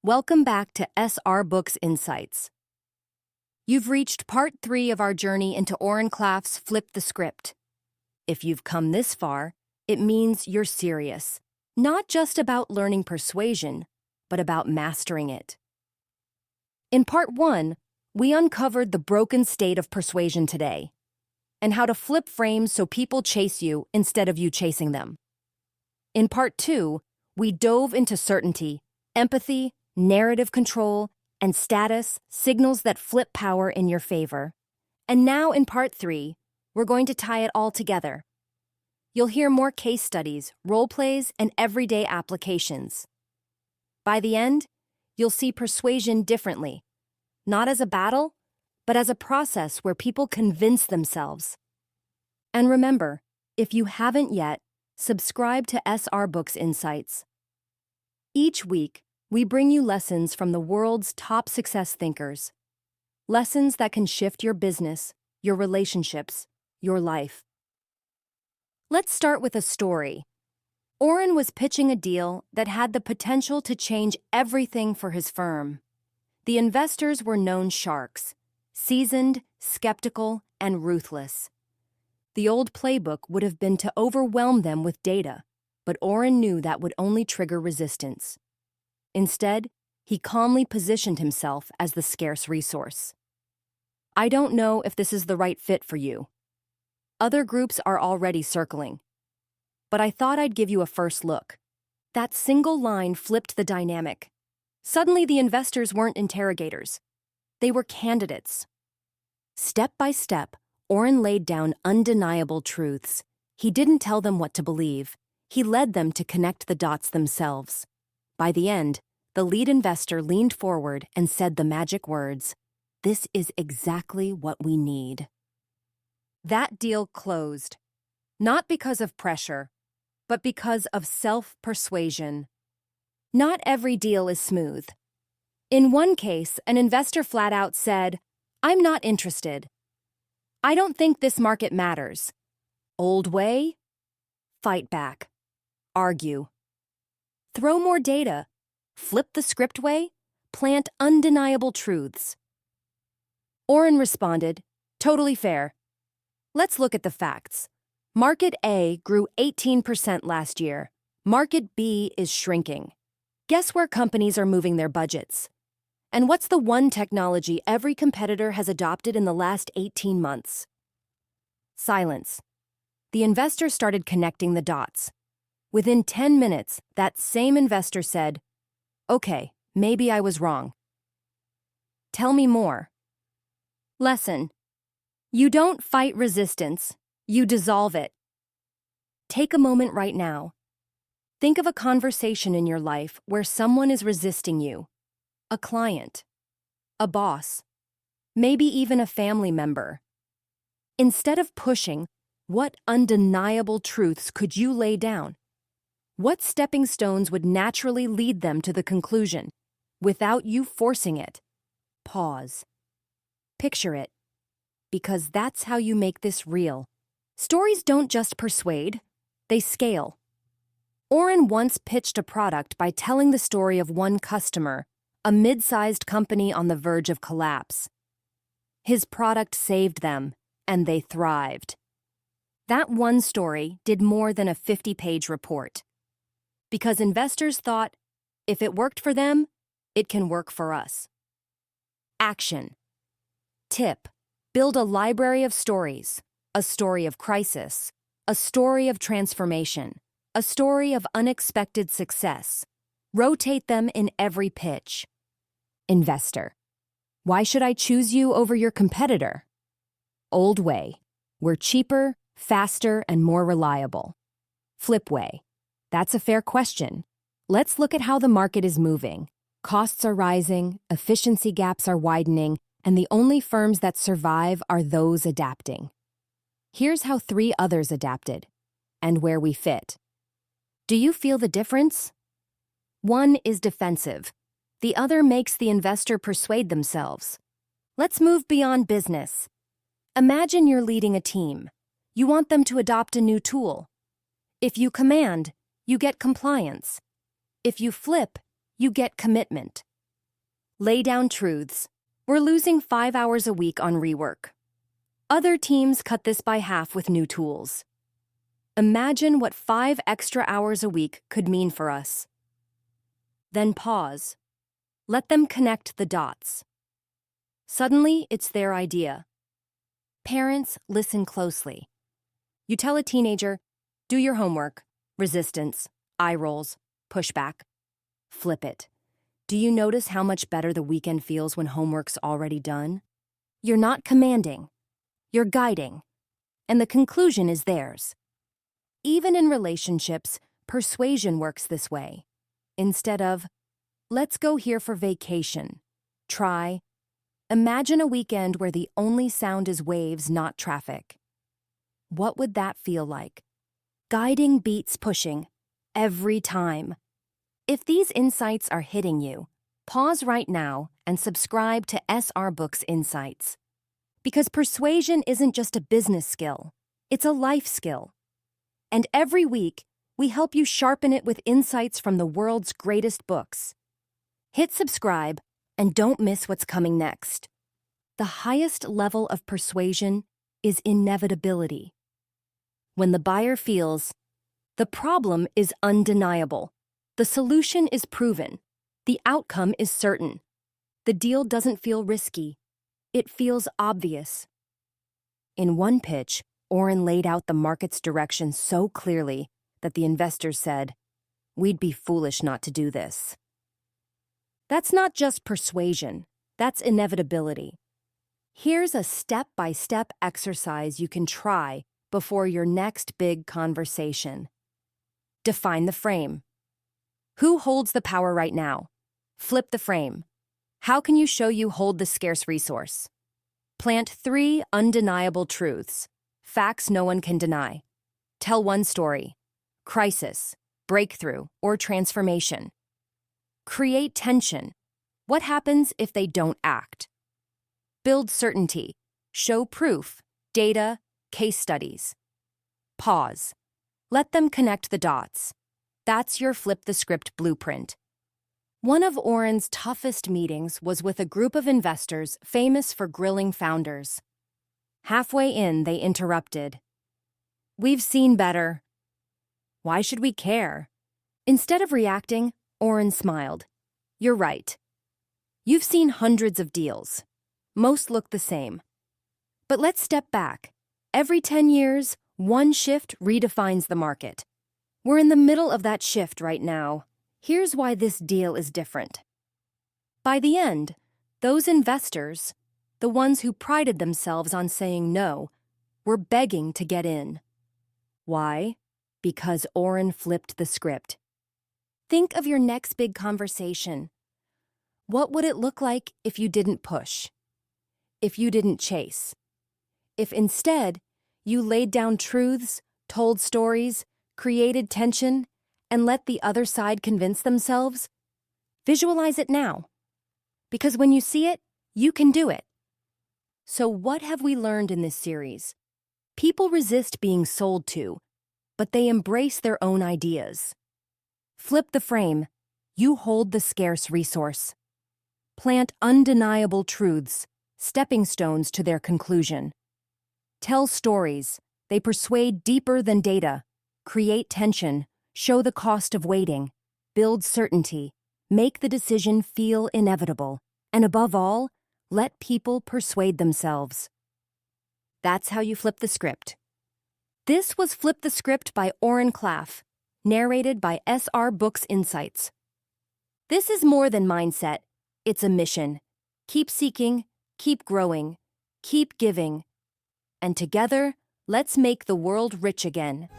Welcome back to SR Books Insights. You've reached part 3 of our journey into Oren Klaff's Flip the Script. If you've come this far, it means you're serious, not just about learning persuasion, but about mastering it. In part 1, we uncovered the broken state of persuasion today, and how to flip frames so people chase you instead of you chasing them. In part 2, we dove into certainty, empathy, narrative control, and status, signals that flip power in your favor. And now in part 3, we're going to tie it all together. You'll hear more case studies, role plays, and everyday applications. By the end, you'll see persuasion differently, not as a battle, but as a process where people convince themselves. And remember, if you haven't yet, subscribe to SR Books Insights. Each week, we bring you lessons from the world's top success thinkers. Lessons that can shift your business, your relationships, your life. Let's start with a story. Oren was pitching a deal that had the potential to change everything for his firm. The investors were known sharks, seasoned, skeptical, and ruthless. The old playbook would have been to overwhelm them with data, but Oren knew that would only trigger resistance. Instead, he calmly positioned himself as the scarce resource. I don't know if this is the right fit for you. Other groups are already circling. But I thought I'd give you a first look. That single line flipped the dynamic. Suddenly, the investors weren't interrogators. They were candidates. Step by step, Oren laid down undeniable truths. He didn't tell them what to believe. He led them to connect the dots themselves. By the end, the lead investor leaned forward and said the magic words, "This is exactly what we need." That deal closed, not because of pressure, but because of self-persuasion. Not every deal is smooth. In one case, an investor flat out said, "I'm not interested. I don't think this market matters." Old way? Fight back. Argue. Throw more data. Flip the script way. Plant undeniable truths. Oren responded, "Totally fair. Let's look at the facts. Market A grew 18% last year. Market B is shrinking. Guess where companies are moving their budgets? And what's the one technology every competitor has adopted in the last 18 months? Silence. The investor started connecting the dots. Within 10 minutes, that same investor said, "Okay, maybe I was wrong. Tell me more." Lesson. You don't fight resistance, you dissolve it. Take a moment right now. Think of a conversation in your life where someone is resisting you. A client, a boss, maybe even a family member. Instead of pushing, what undeniable truths could you lay down? What stepping stones would naturally lead them to the conclusion, without you forcing it? Pause. Picture it, because that's how you make this real. Stories don't just persuade, they scale. Oren once pitched a product by telling the story of one customer, a mid-sized company on the verge of collapse. His product saved them, and they thrived. That one story did more than a 50-page report. Because investors thought, if it worked for them, it can work for us. Action. Tip. Build a library of stories. A story of crisis. A story of transformation. A story of unexpected success. Rotate them in every pitch. Investor. Why should I choose you over your competitor? Old way. We're cheaper, faster, and more reliable. Flip way. That's a fair question. Let's look at how the market is moving. Costs are rising, efficiency gaps are widening, and the only firms that survive are those adapting. Here's how 3 others adapted, and where we fit. Do you feel the difference? One is defensive. The other makes the investor persuade themselves. Let's move beyond business. Imagine you're leading a team. You want them to adopt a new tool. If you command, you get compliance. If you flip, you get commitment. Lay down truths. We're losing 5 hours a week on rework. Other teams cut this by half with new tools. Imagine what 5 extra hours a week could mean for us. Then pause. Let them connect the dots. Suddenly, it's their idea. Parents, listen closely. You tell a teenager, do your homework. Resistance, eye rolls, pushback. Flip it. Do you notice how much better the weekend feels when homework's already done? You're not commanding. You're guiding. And the conclusion is theirs. Even in relationships, persuasion works this way. Instead of, let's go here for vacation, try, imagine a weekend where the only sound is waves, not traffic. What would that feel like? Guiding beats pushing, every time. If these insights are hitting you, pause right now and subscribe to SR Books Insights. Because persuasion isn't just a business skill, it's a life skill. And every week, we help you sharpen it with insights from the world's greatest books. Hit subscribe and don't miss what's coming next. The highest level of persuasion is inevitability. When the buyer feels, the problem is undeniable, the solution is proven, the outcome is certain, the deal doesn't feel risky, it feels obvious. In one pitch, Oren laid out the market's direction so clearly that the investors said, we'd be foolish not to do this. That's not just persuasion, that's inevitability. Here's a step-by-step exercise you can try before your next big conversation. Define the frame. Who holds the power right now? Flip the frame. How can you show you hold the scarce resource? Plant 3 undeniable truths, facts no one can deny. Tell one story. Crisis, breakthrough, or transformation. Create tension. What happens if they don't act? Build certainty. Show proof, data, case studies. Pause. Let them connect the dots. That's your flip the script blueprint. One of Oren's toughest meetings was with a group of investors famous for grilling founders. Halfway in, they interrupted. We've seen better. Why should we care? Instead of reacting, Oren smiled. You're right. You've seen hundreds of deals. Most look the same. But let's step back. Every 10 years, one shift redefines the market. We're in the middle of that shift right now. Here's why this deal is different. By the end, those investors, the ones who prided themselves on saying no, were begging to get in. Why? Because Oren flipped the script. Think of your next big conversation. What would it look like if you didn't push? If you didn't chase? If instead, you laid down truths, told stories, created tension, and let the other side convince themselves? Visualize it now. Because when you see it, you can do it. So what have we learned in this series? People resist being sold to, but they embrace their own ideas. Flip the frame. You hold the scarce resource. Plant undeniable truths, stepping stones to their conclusion. Tell stories. They persuade deeper than data. Create tension. Show the cost of waiting. Build certainty. Make the decision feel inevitable. And above all, let people persuade themselves. That's how you flip the script. This was Flip the Script by Oren Klaff, narrated by SR Books Insights. This is more than mindset. It's a mission. Keep seeking, keep growing, keep giving. And together, let's make the world rich again.